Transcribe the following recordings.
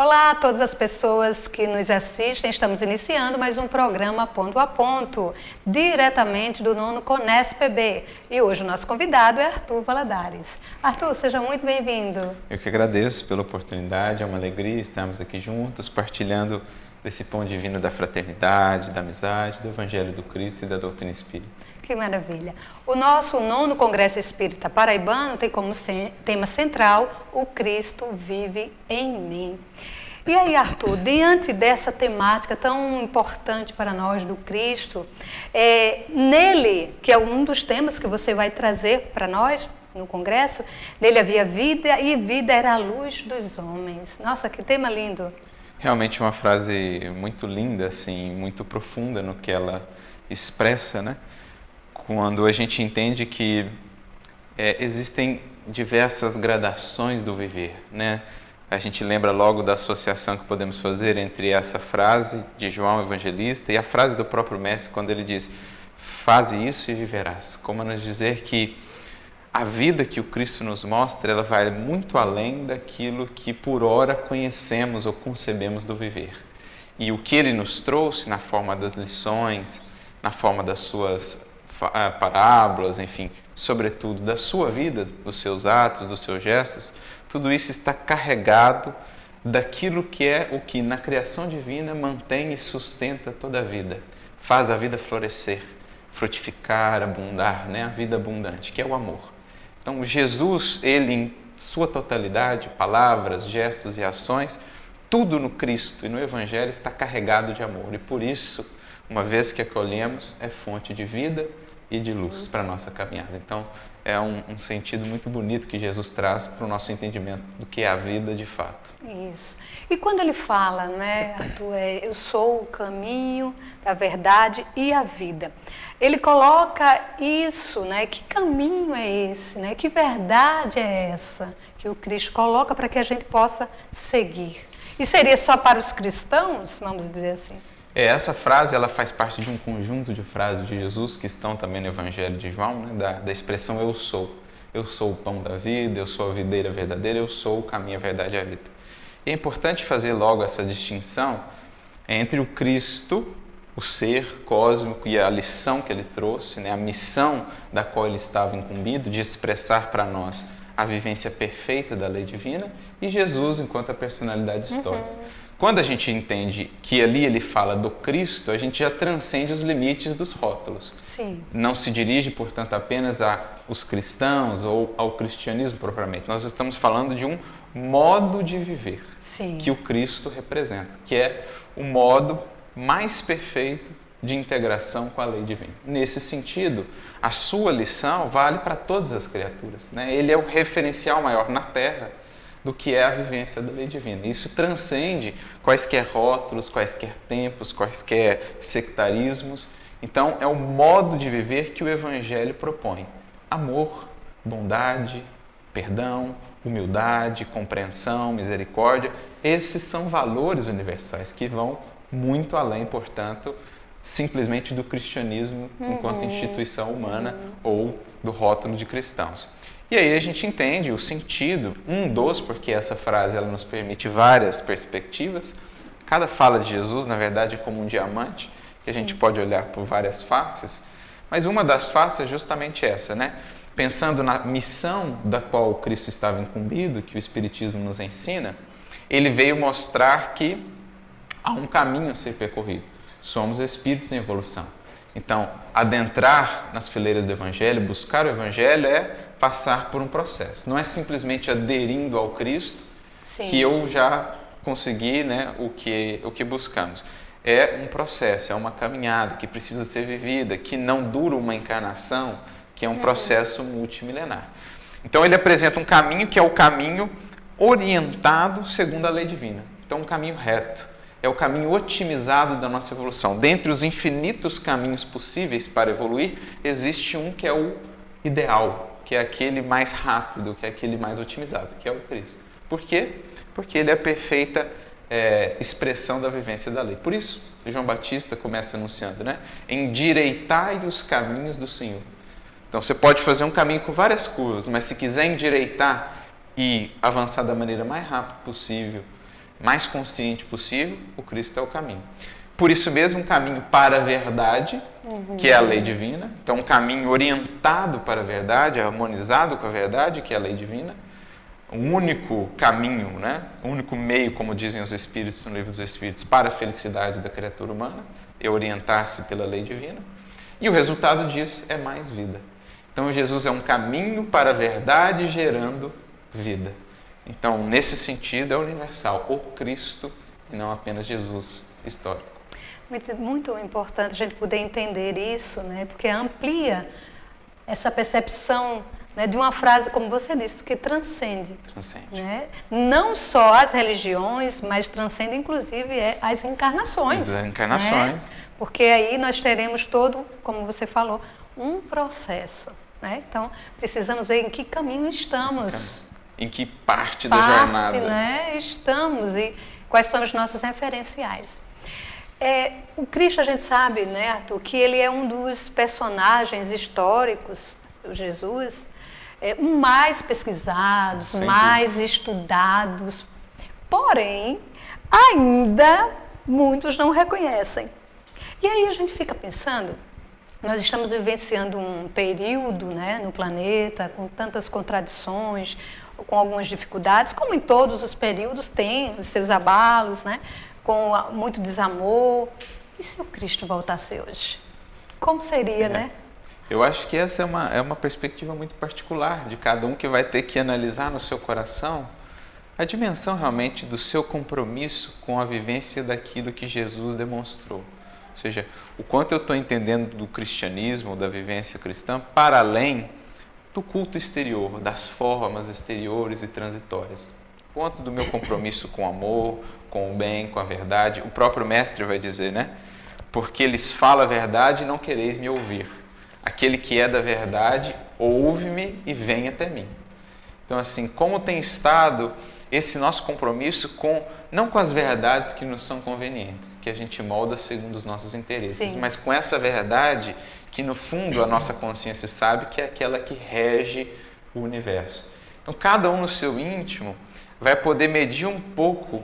Olá a todas as pessoas que nos assistem. Estamos iniciando mais um programa Ponto a Ponto, diretamente do nono CONESP-EB. E hoje o nosso convidado é Arthur Valadares. Arthur, seja muito bem-vindo. Eu que agradeço pela oportunidade, é uma alegria estarmos aqui juntos, partilhando esse pão divino da fraternidade, da amizade, do Evangelho do Cristo e da doutrina espírita. Que maravilha! O nosso nono Congresso Espírita Paraibano tem como tema central o Cristo vive em mim. E aí, Arthur, diante dessa temática tão importante para nós do Cristo, nele, que é um dos temas que você vai trazer para nós no Congresso, nele havia vida e vida era a luz dos homens. Nossa, que tema lindo! Realmente uma frase muito linda, assim, muito profunda no que ela expressa, né? Quando a gente entende que existem diversas gradações do viver, né? A gente lembra logo da associação que podemos fazer entre essa frase de João Evangelista e a frase do próprio Mestre, quando ele diz: faze isso e viverás. Como a nos dizer que a vida que o Cristo nos mostra, ela vai muito além daquilo que por ora conhecemos ou concebemos do viver. E o que ele nos trouxe na forma das lições, na forma das suas parábolas, enfim, sobretudo da sua vida, dos seus atos, dos seus gestos, tudo isso está carregado daquilo que é o que na criação divina mantém e sustenta toda a vida, faz a vida florescer, frutificar, abundar, né? A vida abundante, que é o amor. Então Jesus, ele em sua totalidade, palavras, gestos e ações, tudo no Cristo e no Evangelho está carregado de amor e por isso, uma vez que acolhemos, é fonte de vida e de luz para a nossa caminhada. Então, é um sentido muito bonito que Jesus traz para o nosso entendimento do que é a vida de fato. Isso. E quando ele fala, né, Arthur, eu sou o caminho, a verdade e a vida. Ele coloca isso, né? Que caminho é esse, né? Que verdade é essa que o Cristo coloca para que a gente possa seguir? E seria só para os cristãos, vamos dizer assim? Essa frase ela faz parte de um conjunto de frases de Jesus que estão também no Evangelho de João, né, da expressão eu sou. Eu sou o pão da vida, eu sou a videira verdadeira, eu sou o caminho, a verdade e a vida. E é importante fazer logo essa distinção entre o Cristo, o ser cósmico e a lição que ele trouxe, né, a missão da qual ele estava incumbido de expressar para nós a vivência perfeita da lei divina, e Jesus enquanto a personalidade histórica. Quando a gente entende que ali ele fala do Cristo, a gente já transcende os limites dos rótulos. Sim. Não se dirige, portanto, apenas aos cristãos ou ao cristianismo propriamente. Nós estamos falando de um modo de viver. Sim. Que o Cristo representa, que é o modo mais perfeito de integração com a lei divina. Nesse sentido, a sua lição vale para todas as criaturas, né? Ele é o referencial maior na Terra do que é a vivência da lei divina. Isso transcende quaisquer rótulos, quaisquer tempos, quaisquer sectarismos. Então, é o modo de viver que o Evangelho propõe. Amor, bondade, perdão, humildade, compreensão, misericórdia. Esses são valores universais que vão muito além, portanto, simplesmente do cristianismo enquanto instituição humana ou do rótulo de cristãos. E aí a gente entende o sentido, porque essa frase ela nos permite várias perspectivas. Cada fala de Jesus, na verdade, é como um diamante, que a gente pode olhar por várias faces, mas uma das faces é justamente essa, né? Pensando na missão da qual o Cristo estava incumbido, que o Espiritismo nos ensina, ele veio mostrar que há um caminho a ser percorrido. Somos espíritos em evolução. Então, adentrar nas fileiras do Evangelho, buscar o Evangelho é passar por um processo. Não é simplesmente aderindo ao Cristo que eu já consegui, né, o que buscamos. É um processo, é uma caminhada que precisa ser vivida, que não dura uma encarnação, que é um processo multimilenar. Então, ele apresenta um caminho que é o caminho orientado segundo a lei divina. Então, um caminho reto. É o caminho otimizado da nossa evolução. Dentre os infinitos caminhos possíveis para evoluir, existe um que é o ideal, que é aquele mais rápido, que é aquele mais otimizado, que é o Cristo. Por quê? Porque ele é a perfeita expressão da vivência da lei. Por isso, João Batista começa anunciando, né? Endireitai os caminhos do Senhor. Então, você pode fazer um caminho com várias curvas, mas se quiser endireitar e avançar da maneira mais rápida possível, mais consciente possível, o Cristo é o caminho. Por isso mesmo, um caminho para a verdade, que é a lei divina. Então, um caminho orientado para a verdade, harmonizado com a verdade, que é a lei divina. O único caminho, né? O único meio, como dizem os Espíritos no Livro dos Espíritos, para a felicidade da criatura humana, é orientar-se pela lei divina. E o resultado disso é mais vida. Então, Jesus é um caminho para a verdade gerando vida. Então, nesse sentido, é universal, o Cristo e não apenas Jesus histórico. Muito importante a gente poder entender isso, né? Porque amplia essa percepção, né, de uma frase, como você disse, que transcende. Transcende. Né? Não só as religiões, mas transcende inclusive as encarnações. As encarnações. Né? Porque aí nós teremos todo, como você falou, um processo. Né? Então, precisamos ver em que caminho estamos. Em que parte da jornada, né, estamos e quais são os nossos referenciais. O Cristo, a gente sabe, né, Arthur, que ele é um dos personagens históricos, o Jesus, mais pesquisados, mais estudados, porém, ainda muitos não reconhecem. E aí a gente fica pensando, nós estamos vivenciando um período, né, no planeta com tantas contradições, com algumas dificuldades, como em todos os períodos tem os seus abalos, né? Com muito desamor. E se o Cristo voltasse hoje? Como seria, né? Eu acho que essa é uma perspectiva muito particular de cada um, que vai ter que analisar no seu coração a dimensão realmente do seu compromisso com a vivência daquilo que Jesus demonstrou. Ou seja, o quanto eu estou entendendo do cristianismo, da vivência cristã, para além do culto exterior, das formas exteriores e transitórias. Quanto do meu compromisso com o amor, com o bem, com a verdade. O próprio mestre vai dizer, né? Porque lhes fala a verdade e não quereis me ouvir. Aquele que é da verdade, ouve-me e vem até mim. Então, assim, como tem estado esse nosso compromisso não com as verdades que nos são convenientes, que a gente molda segundo os nossos interesses, mas com essa verdade que no fundo a nossa consciência sabe que é aquela que rege o universo. Então, cada um no seu íntimo vai poder medir um pouco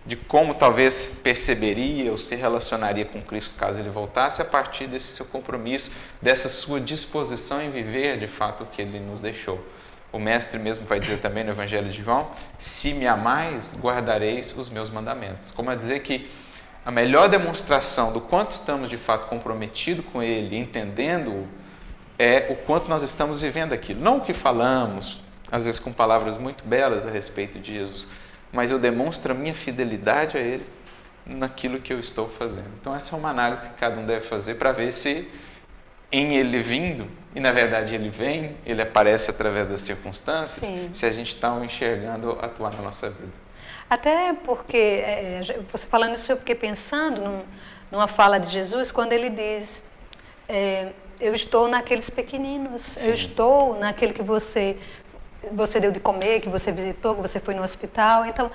de como talvez perceberia ou se relacionaria com Cristo caso ele voltasse, a partir desse seu compromisso, dessa sua disposição em viver de fato o que ele nos deixou. O mestre mesmo vai dizer também no Evangelho de João: se me amais, guardareis os meus mandamentos. Como a dizer que a melhor demonstração do quanto estamos de fato comprometidos com ele, entendendo-o, é o quanto nós estamos vivendo aquilo. Não o que falamos, às vezes com palavras muito belas a respeito de Jesus, mas eu demonstro a minha fidelidade a ele naquilo que eu estou fazendo. Então essa é uma análise que cada um deve fazer para ver se em ele vindo, e na verdade ele vem, ele aparece através das circunstâncias, se a gente está o enxergando atuar na nossa vida. Até porque, você falando isso, eu fiquei pensando numa fala de Jesus, quando ele diz, eu estou naqueles pequeninos, eu estou naquele que você deu de comer, que você visitou, que você foi no hospital. Então,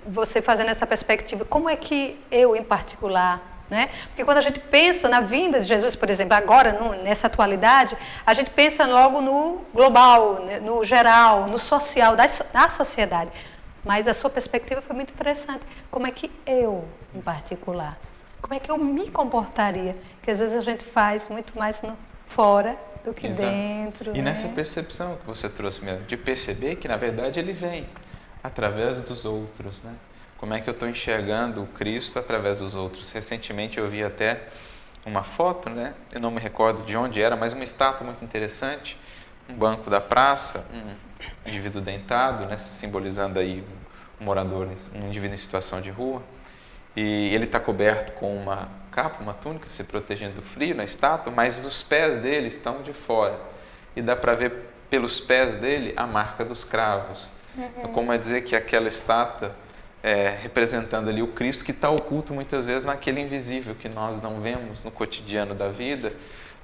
você fazendo essa perspectiva, como é que eu, em particular, né? Porque quando a gente pensa na vinda de Jesus, por exemplo, agora, nessa atualidade, a gente pensa logo no global, no geral, no social, da sociedade. Mas a sua perspectiva foi muito interessante. Como é que eu, em particular, como é que eu me comportaria? Porque às vezes a gente faz muito mais fora do que dentro. E nessa percepção que você trouxe mesmo, de perceber que na verdade ele vem através dos outros, né? Como é que eu estou enxergando o Cristo através dos outros? Recentemente eu vi até uma foto, né? Eu não me recordo de onde era, mas uma estátua muito interessante, um banco da praça, um indivíduo deitado, né? Simbolizando aí um morador, um indivíduo em situação de rua, e ele está coberto com uma capa, uma túnica, se protegendo do frio na estátua, mas os pés dele estão de fora e dá para ver pelos pés dele a marca dos cravos. Então, como é dizer que aquela estátua representando ali o Cristo que está oculto muitas vezes naquele invisível que nós não vemos no cotidiano da vida,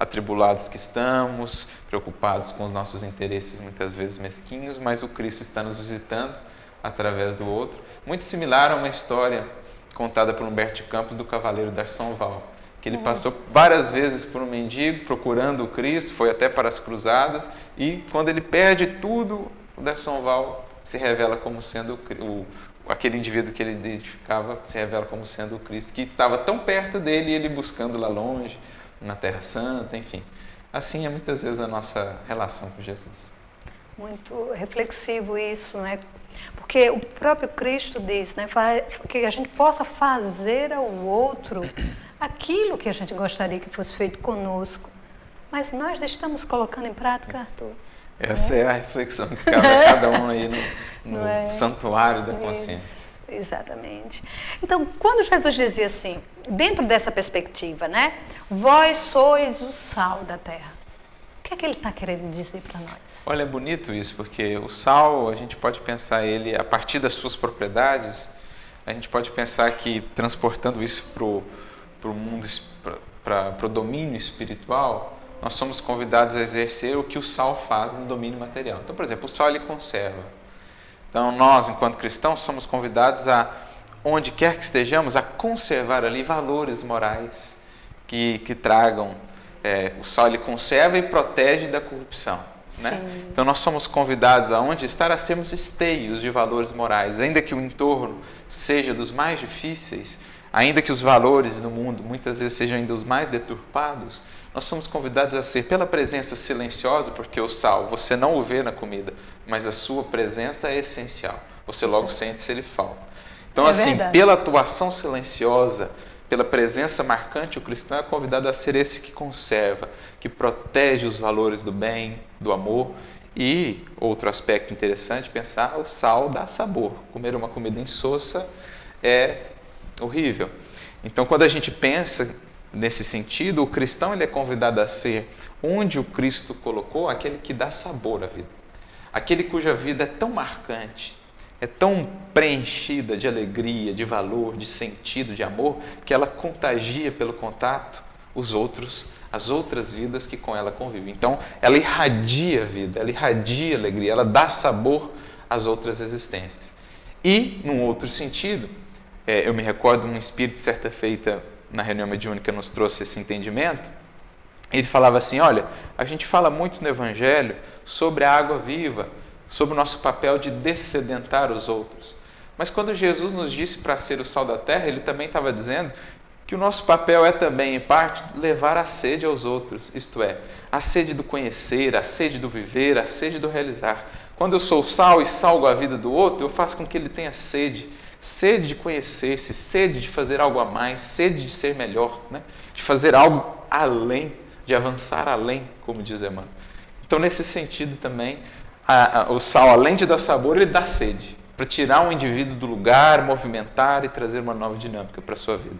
atribulados que estamos, preocupados com os nossos interesses muitas vezes mesquinhos, mas o Cristo está nos visitando através do outro. Muito similar a uma história contada por Humberto de Campos do Cavaleiro d'Arsonval, que ele passou várias vezes por um mendigo procurando o Cristo, foi até para as cruzadas, e quando ele perde tudo, o d'Arsonval se revela como sendo aquele indivíduo que ele identificava se revela como sendo o Cristo, que estava tão perto dele e ele buscando lá longe, na Terra Santa, enfim. Assim é muitas vezes a nossa relação com Jesus. Muito reflexivo isso, né? Porque o próprio Cristo diz, né, que a gente possa fazer ao outro aquilo que a gente gostaria que fosse feito conosco. Mas nós estamos colocando em prática, Arthur? Essa é a reflexão que cabe a cada um aí no santuário da consciência. Isso, exatamente. Então, quando Jesus dizia assim, dentro dessa perspectiva, né? Vós sois o sal da terra. O que é que ele está querendo dizer para nós? Olha, é bonito isso, porque o sal, a gente pode pensar ele, a partir das suas propriedades, a gente pode pensar que, transportando isso para o mundo, para o domínio espiritual, nós somos convidados a exercer o que o sal faz no domínio material. Então, por exemplo, o sal ele conserva. Então, nós, enquanto cristãos, somos convidados a, onde quer que estejamos, a conservar ali valores morais que tragam. O sal ele conserva e protege da corrupção. Né? Então, nós somos convidados aonde estar a sermos esteios de valores morais, ainda que o entorno seja dos mais difíceis, ainda que os valores no mundo muitas vezes sejam ainda os mais deturpados, nós somos convidados a ser, pela presença silenciosa, porque o sal, você não o vê na comida, mas a sua presença é essencial. Você logo sente se ele falta. Então, assim, verdade. pela atuação silenciosa, pela presença marcante, o cristão é convidado a ser esse que conserva, que protege os valores do bem, do amor. E outro aspecto interessante, pensar, o sal dá sabor. Comer uma comida insossa é horrível. Então, quando a gente pensa nesse sentido, o cristão ele é convidado a ser, onde o Cristo colocou, aquele que dá sabor à vida. Aquele cuja vida é tão marcante, é tão preenchida de alegria, de valor, de sentido, de amor, que ela contagia pelo contato os outros, as outras vidas que com ela convivem. Então, ela irradia vida, ela irradia alegria, ela dá sabor às outras existências. E, num outro sentido, eu me recordo um espírito certa feita na reunião mediúnica nos trouxe esse entendimento. Ele falava assim, olha, a gente fala muito no Evangelho sobre a água viva, sobre o nosso papel de dessedentar os outros. Mas quando Jesus nos disse para ser o sal da terra, ele também estava dizendo que o nosso papel é também, em parte, levar a sede aos outros, isto é, a sede do conhecer, a sede do viver, a sede do realizar. Quando eu sou sal e salgo a vida do outro, eu faço com que ele tenha sede de conhecer-se, sede de fazer algo a mais, sede de ser melhor, né? De fazer algo além, de avançar além, como diz Emmanuel. Então, nesse sentido também, o sal, além de dar sabor, ele dá sede, para tirar um indivíduo do lugar, movimentar e trazer uma nova dinâmica para a sua vida.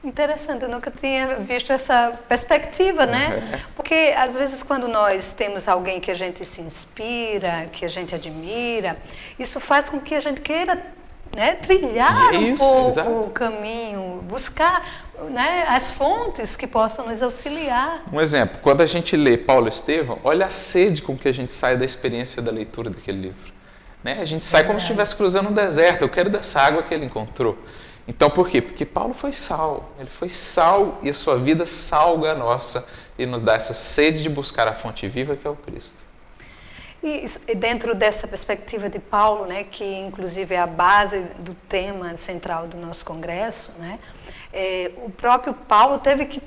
Interessante, eu nunca tinha visto essa perspectiva, né? Porque, às vezes, quando nós temos alguém que a gente se inspira, que a gente admira, isso faz com que a gente queira, né, trilhar um pouco o caminho, buscar, né, as fontes que possam nos auxiliar. Um exemplo, quando a gente lê Paulo Estevão, olha a sede com que a gente sai da experiência da leitura daquele livro. Né? A gente sai como se estivesse cruzando um deserto, eu quero dessa água que ele encontrou. Então, por quê? Porque Paulo foi sal, ele foi sal e a sua vida salga a nossa e nos dá essa sede de buscar a fonte viva que é o Cristo. E dentro dessa perspectiva de Paulo, né, que inclusive é a base do tema central do nosso congresso, né, o próprio Paulo teve que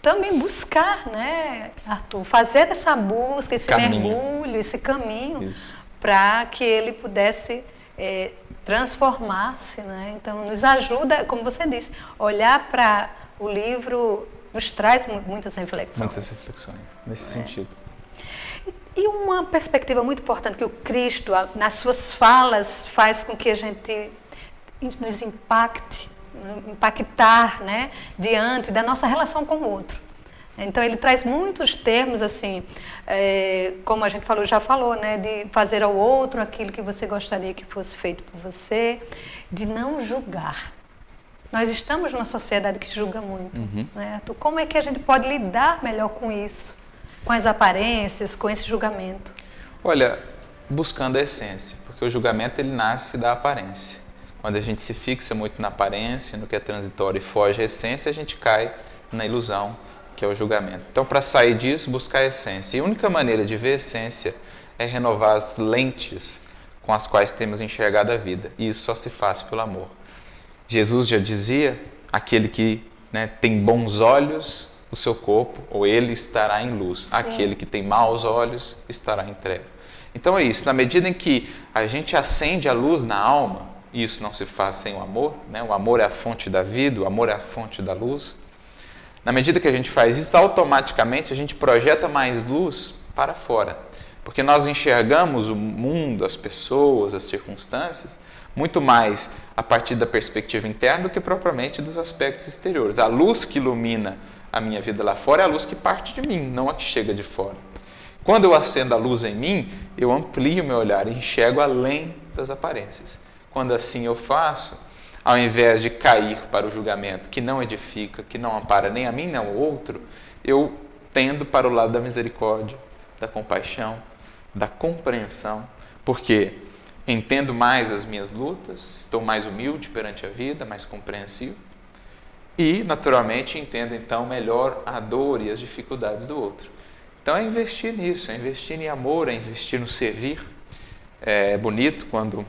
também buscar, né, Arthur, fazer essa busca, esse mergulho, esse caminho, para que ele pudesse transformar-se, né? Então, nos ajuda, como você disse, olhar para o livro nos traz muitas reflexões. Muitas reflexões, nesse sentido. E uma perspectiva muito importante que o Cristo, nas suas falas, faz com que a gente nos impactar, né, diante da nossa relação com o outro. Então, ele traz muitos termos, assim, como a gente já falou, né, de fazer ao outro aquilo que você gostaria que fosse feito por você, de não julgar. Nós estamos numa sociedade que julga muito. Né? Como é que a gente pode lidar melhor com isso? Com as aparências, com esse julgamento? Olha, buscando a essência, porque o julgamento ele nasce da aparência. Quando a gente se fixa muito na aparência, no que é transitório e foge à essência, a gente cai na ilusão, que é o julgamento. Então, para sair disso, buscar a essência. E a única maneira de ver a essência é renovar as lentes com as quais temos enxergado a vida. E isso só se faz pelo amor. Jesus já dizia, aquele que tem bons olhos, o seu corpo, ou ele estará em luz. Sim. Aquele que tem maus olhos, estará em treva. Então é isso, na medida em que a gente acende a luz na alma, e isso não se faz sem o amor, o amor é a fonte da vida, o amor é a fonte da luz. Na medida que a gente faz isso, automaticamente a gente projeta mais luz para fora. Porque nós enxergamos o mundo, as pessoas, as circunstâncias, muito mais a partir da perspectiva interna do que propriamente dos aspectos exteriores. A luz que ilumina a minha vida lá fora é a luz que parte de mim, não a que chega de fora. Quando eu acendo a luz em mim, eu amplio meu olhar e enxergo além das aparências. Quando assim eu faço, ao invés de cair para o julgamento que não edifica, que não ampara nem a mim nem ao outro, eu tendo para o lado da misericórdia, da compaixão, da compreensão, porque entendo mais as minhas lutas, estou mais humilde perante a vida, mais compreensivo e, naturalmente, entendo então melhor a dor e as dificuldades do outro. Então é investir nisso, é investir em amor, é investir no servir. É bonito quando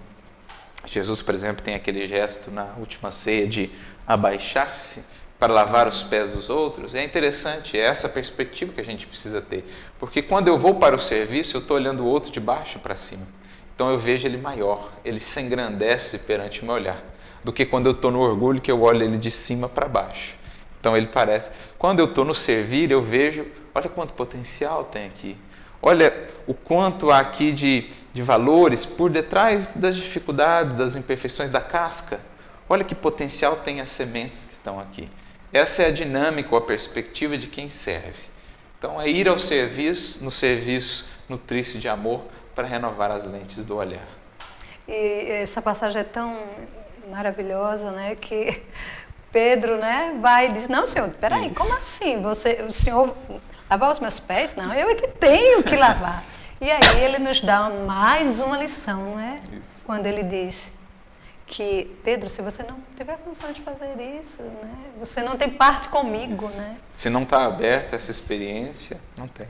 Jesus, por exemplo, tem aquele gesto na última ceia de abaixar-se para lavar os pés dos outros. É interessante, é essa perspectiva que a gente precisa ter. Porque quando eu vou para o serviço, eu estou olhando o outro de baixo para cima. Então eu vejo ele maior, ele se engrandece perante o meu olhar, do que quando eu estou no orgulho que eu olho ele de cima para baixo. Então ele parece... Quando eu estou no servir, eu vejo, olha quanto potencial tem aqui. Olha o quanto há aqui de valores por detrás das dificuldades, das imperfeições da casca. Olha que potencial tem as sementes que estão aqui. Essa é a dinâmica ou a perspectiva de quem serve. Então é ir ao serviço, no serviço nutrir-se de amor para renovar as lentes do olhar. E essa passagem é tão maravilhosa, que Pedro, vai e diz, não, senhor, peraí, como assim? O senhor lavar os meus pés? Não, eu é que tenho que lavar. E aí ele nos dá mais uma lição, quando ele diz que, Pedro, se você não tiver condição de fazer isso, você não tem parte comigo, Se não está aberto a essa experiência, não tem.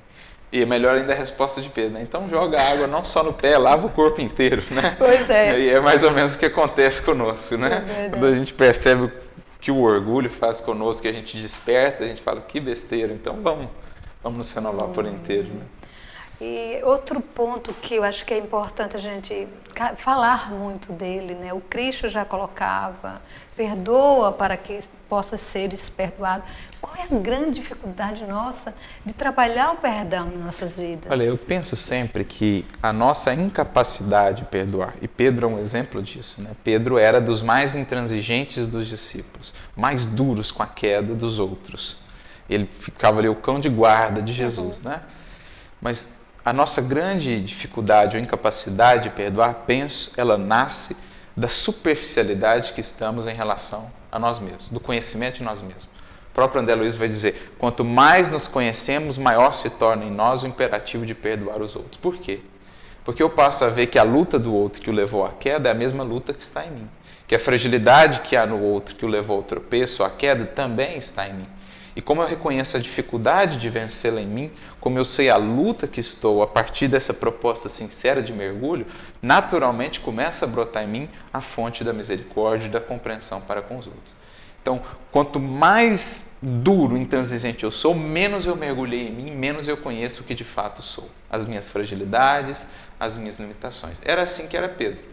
E melhor ainda a resposta de Pedro, Então joga água não só no pé, lava o corpo inteiro, Pois é. E é mais ou menos o que acontece conosco, Quando a gente percebe que o orgulho faz conosco, que a gente desperta, a gente fala, que besteira, então vamos nos renovar por inteiro, E outro ponto que eu acho que é importante a gente falar muito dele, o Cristo já colocava, perdoa para que possa seres perdoado. Qual é a grande dificuldade nossa de trabalhar o perdão nas nossas vidas? Olha, eu penso sempre que a nossa incapacidade de perdoar, e Pedro é um exemplo disso, Pedro era dos mais intransigentes dos discípulos, mais duros com a queda dos outros. Ele ficava ali o cão de guarda de Jesus, Mas a nossa grande dificuldade ou incapacidade de perdoar, penso, ela nasce da superficialidade que estamos em relação a nós mesmos, do conhecimento de nós mesmos. O próprio André Luiz vai dizer, quanto mais nos conhecemos, maior se torna em nós o imperativo de perdoar os outros. Por quê? Porque eu passo a ver que a luta do outro que o levou à queda é a mesma luta que está em mim. Que a fragilidade que há no outro que o levou ao tropeço, à queda, também está em mim. E como eu reconheço a dificuldade de vencê-la em mim, como eu sei a luta que estou a partir dessa proposta sincera de mergulho, naturalmente começa a brotar em mim a fonte da misericórdia e da compreensão para com os outros. Então, quanto mais duro, intransigente eu sou, menos eu mergulhei em mim, menos eu conheço o que de fato sou. As minhas fragilidades, as minhas limitações. Era assim que era Pedro.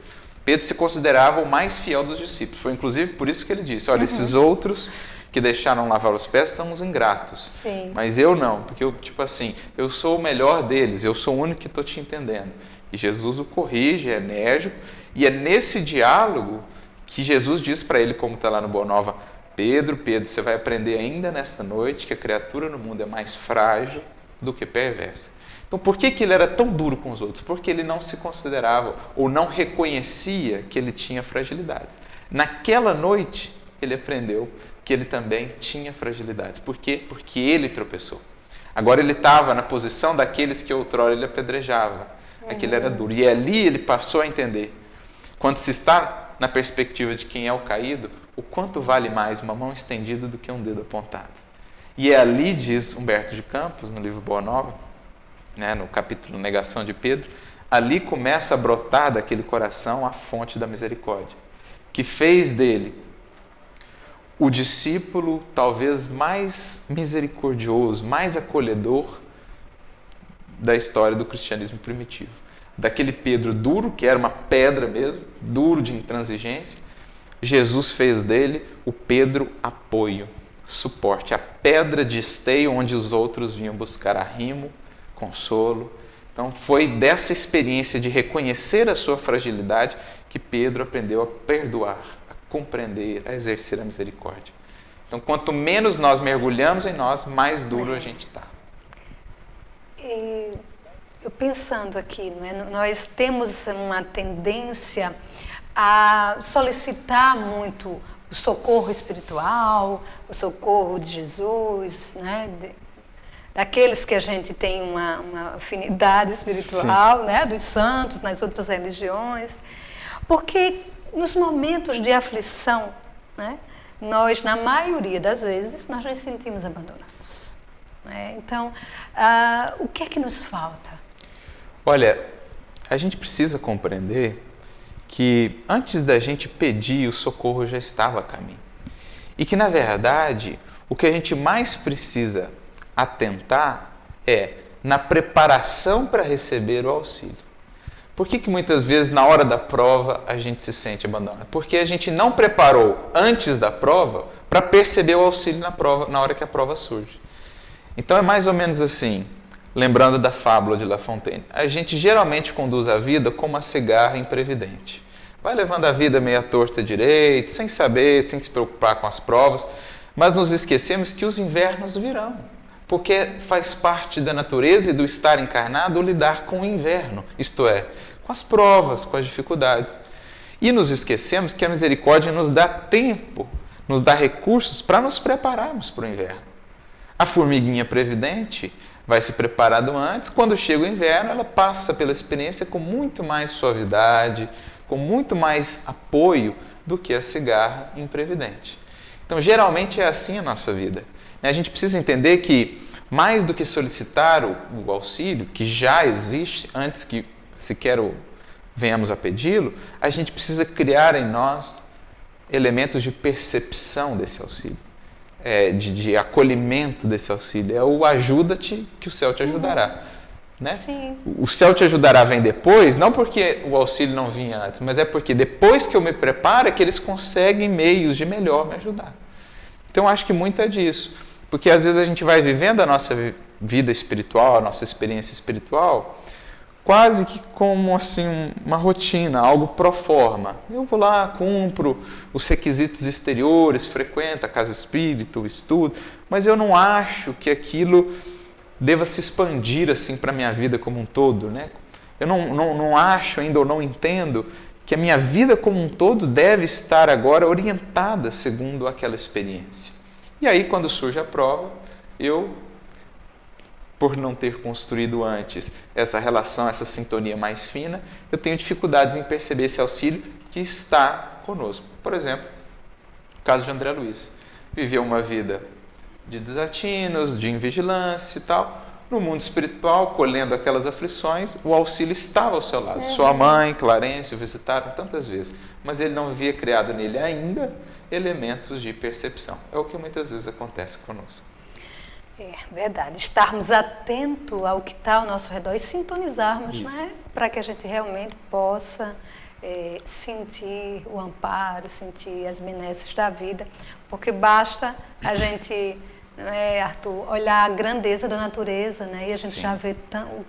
Pedro se considerava o mais fiel dos discípulos. Foi inclusive por isso que ele disse, olha, esses outros que deixaram lavar os pés são os ingratos. Sim. Mas eu não, porque eu sou o melhor deles, eu sou o único que estou te entendendo. E Jesus o corrige, é enérgico, e é nesse diálogo que Jesus diz para ele, como está lá no Boa Nova, Pedro, você vai aprender ainda nesta noite que a criatura no mundo é mais frágil do que perversa. Então, por que ele era tão duro com os outros? Porque ele não se considerava ou não reconhecia que ele tinha fragilidades. Naquela noite, ele aprendeu que ele também tinha fragilidades. Por quê? Porque ele tropeçou. Agora ele estava na posição daqueles que outrora ele apedrejava. Aquele era duro. E ali ele passou a entender. Quando se está na perspectiva de quem é o caído, o quanto vale mais uma mão estendida do que um dedo apontado. E é ali, diz Humberto de Campos, no livro Boa Nova, no capítulo Negação de Pedro, ali começa a brotar daquele coração a fonte da misericórdia, que fez dele o discípulo talvez mais misericordioso, mais acolhedor da história do cristianismo primitivo. Daquele Pedro duro, que era uma pedra mesmo, duro de intransigência, Jesus fez dele o Pedro apoio, suporte, a pedra de esteio onde os outros vinham buscar arrimo, consolo. Então foi dessa experiência de reconhecer a sua fragilidade que Pedro aprendeu a perdoar, a compreender, a exercer a misericórdia. Então quanto menos nós mergulhamos em nós, mais duro a gente está. E eu pensando aqui, não é? Nós temos uma tendência a solicitar muito o socorro espiritual, o socorro de Jesus, né? Daqueles que a gente tem uma afinidade espiritual, né? Dos santos, nas outras religiões, porque nos momentos de aflição, né? Nós, na maioria das vezes, nós nos sentimos abandonados. Né? Então, o que é que nos falta? Olha, a gente precisa compreender que antes da gente pedir, o socorro já estava a caminho. E que, na verdade, o que a gente mais precisa atentar é na preparação para receber o auxílio. Por que muitas vezes, na hora da prova, a gente se sente abandonado? Porque a gente não preparou antes da prova para perceber o auxílio na hora que a prova surge. Então, é mais ou menos assim. Lembrando da fábula de La Fontaine, a gente geralmente conduz a vida como a cigarra imprevidente. Vai levando a vida meio à torta direito, sem saber, sem se preocupar com as provas, mas nos esquecemos que os invernos virão, porque faz parte da natureza e do estar encarnado lidar com o inverno, isto é, com as provas, com as dificuldades. E nos esquecemos que a misericórdia nos dá tempo, nos dá recursos para nos prepararmos para o inverno. A formiguinha previdente vai se preparando antes, quando chega o inverno, ela passa pela experiência com muito mais suavidade, com muito mais apoio do que a cigarra imprevidente. Então, geralmente é assim a nossa vida. A gente precisa entender que, mais do que solicitar o auxílio, que já existe antes que sequer venhamos a pedi-lo, a gente precisa criar em nós elementos de percepção desse auxílio. De acolhimento desse auxílio. É o ajuda-te que o céu te ajudará. Né? Sim. O céu te ajudará vem depois, não porque o auxílio não vinha antes, mas é porque depois que eu me preparo é que eles conseguem meios de melhor me ajudar. Então acho que muito é disso. Porque às vezes a gente vai vivendo a nossa vida espiritual, a nossa experiência espiritual, quase que como assim, uma rotina, algo pro forma. Eu vou lá, cumpro os requisitos exteriores, frequento a casa espírita, estudo, mas eu não acho que aquilo deva se expandir assim para a minha vida como um todo. Né? Eu não acho ainda ou não entendo que a minha vida como um todo deve estar agora orientada segundo aquela experiência. E aí, quando surge a prova, eu, por não ter construído antes essa relação, essa sintonia mais fina, eu tenho dificuldades em perceber esse auxílio que está conosco. Por exemplo, o caso de André Luiz. Viveu uma vida de desatinos, de invigilância e tal. No mundo espiritual, colhendo aquelas aflições, o auxílio estava ao seu lado. Sua mãe, Clarence, o visitaram tantas vezes, mas ele não havia criado nele ainda elementos de percepção. É o que muitas vezes acontece conosco. É verdade, estarmos atentos ao que está ao nosso redor e sintonizarmos, né? Para que a gente realmente possa sentir o amparo, sentir as benesses da vida, porque basta a gente, Arthur, olhar a grandeza da natureza, né? E a gente já vê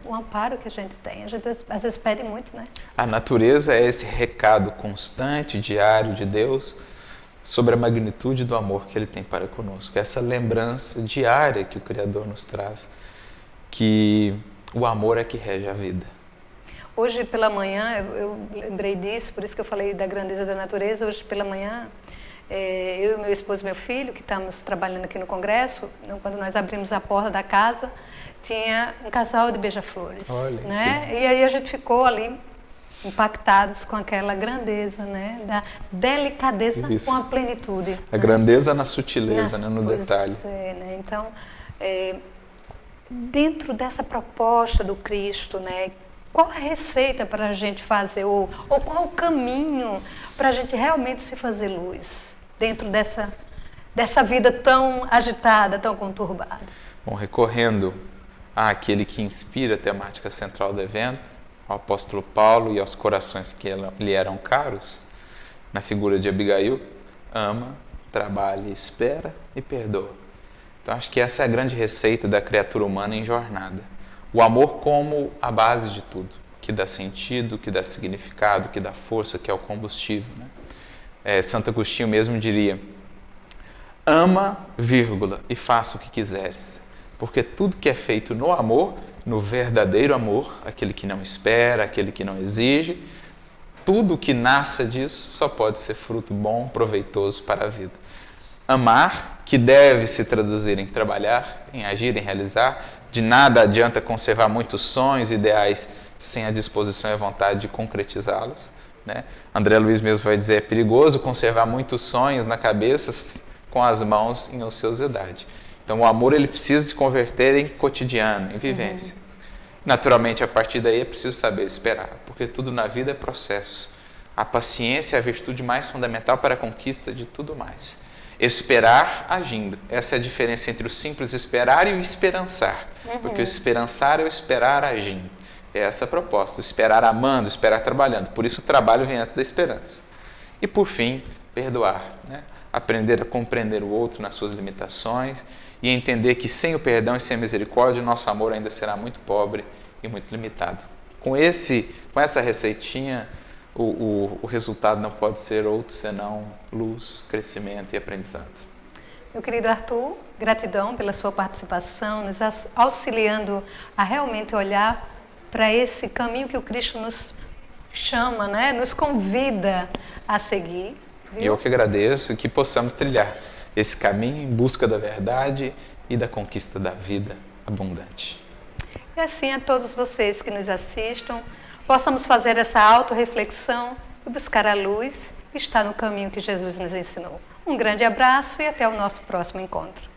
o amparo que a gente tem. A gente às vezes pede muito, né? A natureza é esse recado constante, diário de Deus, sobre a magnitude do amor que Ele tem para conosco. Essa lembrança diária que o Criador nos traz, que o amor é que rege a vida. Hoje pela manhã, eu lembrei disso, por isso que eu falei da grandeza da natureza. Hoje pela manhã, eu, meu esposo e meu filho, que estamos trabalhando aqui no Congresso, quando nós abrimos a porta da casa, tinha um casal de beija-flores. Né? E aí a gente ficou ali impactados com aquela grandeza, né? Da delicadeza com a plenitude. A grandeza na sutileza, no detalhe. Né? Então, dentro dessa proposta do Cristo, né? qual a receita para a gente fazer, ou qual o caminho para a gente realmente se fazer luz dentro dessa vida tão agitada, tão conturbada? Bom, recorrendo àquele que inspira a temática central do evento, ao apóstolo Paulo e aos corações que lhe eram caros, na figura de Abigail, ama, trabalha, espera e perdoa. Então acho que essa é a grande receita da criatura humana em jornada. O amor como a base de tudo, que dá sentido, que dá significado, que dá força, que é o combustível. Né? Santo Agostinho mesmo diria, ama, vírgula, e faça o que quiseres, porque tudo que é feito no amor, no verdadeiro amor, aquele que não espera, aquele que não exige, tudo que nasça disso só pode ser fruto bom, proveitoso para a vida. Amar, que deve se traduzir em trabalhar, em agir, em realizar. De nada adianta conservar muitos sonhos, ideais, sem a disposição e a vontade de concretizá-los. Né? André Luiz mesmo vai dizer, é perigoso conservar muitos sonhos na cabeça com as mãos em ociosidade. Então o amor ele precisa se converter em cotidiano, em vivência. Naturalmente, a partir daí é preciso saber esperar, porque tudo na vida é processo. A paciência é a virtude mais fundamental para a conquista de tudo mais. Esperar agindo. Essa é a diferença entre o simples esperar e o esperançar. Porque o esperançar é o esperar agindo. É essa a proposta. O esperar amando, o esperar trabalhando. Por isso o trabalho vem antes da esperança. E por fim, perdoar. Né? Aprender a compreender o outro nas suas limitações e entender que sem o perdão e sem a misericórdia, o nosso amor ainda será muito pobre e muito limitado. Com essa receitinha, o resultado não pode ser outro senão luz, crescimento e aprendizado. Meu querido Arthur, gratidão pela sua participação, nos auxiliando a realmente olhar para esse caminho que o Cristo nos chama, né? Nos convida a seguir. Viu? E eu que agradeço que possamos trilhar esse caminho em busca da verdade e da conquista da vida abundante. E assim a todos vocês que nos assistam, possamos fazer essa autorreflexão e buscar a luz que está no caminho que Jesus nos ensinou. Um grande abraço e até o nosso próximo encontro.